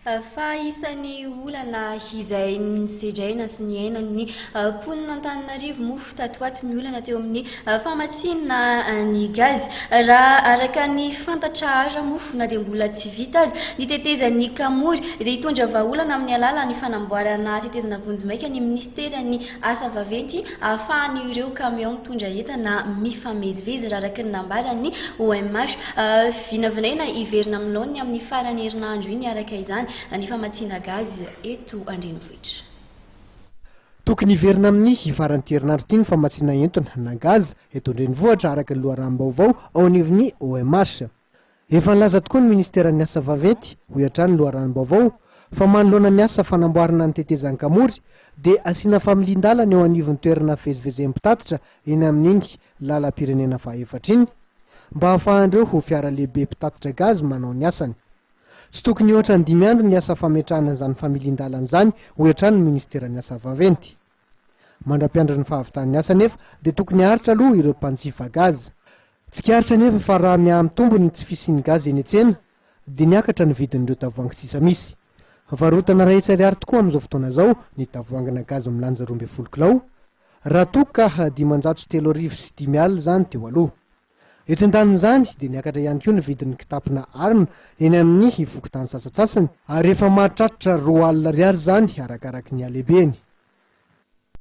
Fa isan'ny olana izay nisedraina sy niainan'ny ponina Antananarivo mofo tatoato ny olana teo amin'ny famatsinana ny gazy. Raha araka ny fantatra azy mofo na dia mbola tsy vita azy ny tetezan'ny kamory dia hitondra vahaolana amin'ny alalan'ny fanamboarana tetezana vonjimaika ny ministeran'ny asa vaventy ahafahan'ny ireo kamiao mitondra entana mifamezivezy raha araka ny nambaran'ny OMH. Vinavinaina iverina amin'ny laoniny amin'ny farany herinandro iny araka izany ny famatsiana gazy eto andrenivohitra. Tokony iverina amin'ny faran'ny herinandro ity ny famatsiana entona na gazy eto andrenivohitra araka ny loharanom-baovao ao anivon'ny OMH. Efa nilaza tokoa ny ministeran'ny asa vaventy ho hatrany loharanom-baovao fa manoloana ny asa fanamboarana ny tetezan'ny kamory dia asiana familin-dalana eo anivon'ny toerana fivezivezem-pitatitra eny amin'iny lalam-pirenena fahaefatra iny mba hahafahandreo ho fiara lehibe mpitatitra gazy manao ny asany. Tsy tokony ohatra ny 5 andro ny asa fametrahana izany familin-dalana izany ho hatrany ny ministeran'ny asa vaventy. Mandra-piandro ny fahavitan'ny asa nefa dia tokony haritra aloha ireo mpanjifa gazy. Tsikaritra nefa fa raha miamitombo ny tsy fisian'ny gazy eny an-tsena dia niakatra ny vidin'ireo tavoahangy sisa misy. Varotana ray ariary tokoa amin'izao fotoana izao ny tavoahangina gazy milanja 12 kilao raha toa ka 503 ariary izany teo aloha. Etsin-danin'izany dia niakatra ihany koa ny vidin'ny kitapona arina eny amin'ny fokotany sasatsasany ary efa mahatratra 2 alina ariary izany arakaraky ny halehibeny.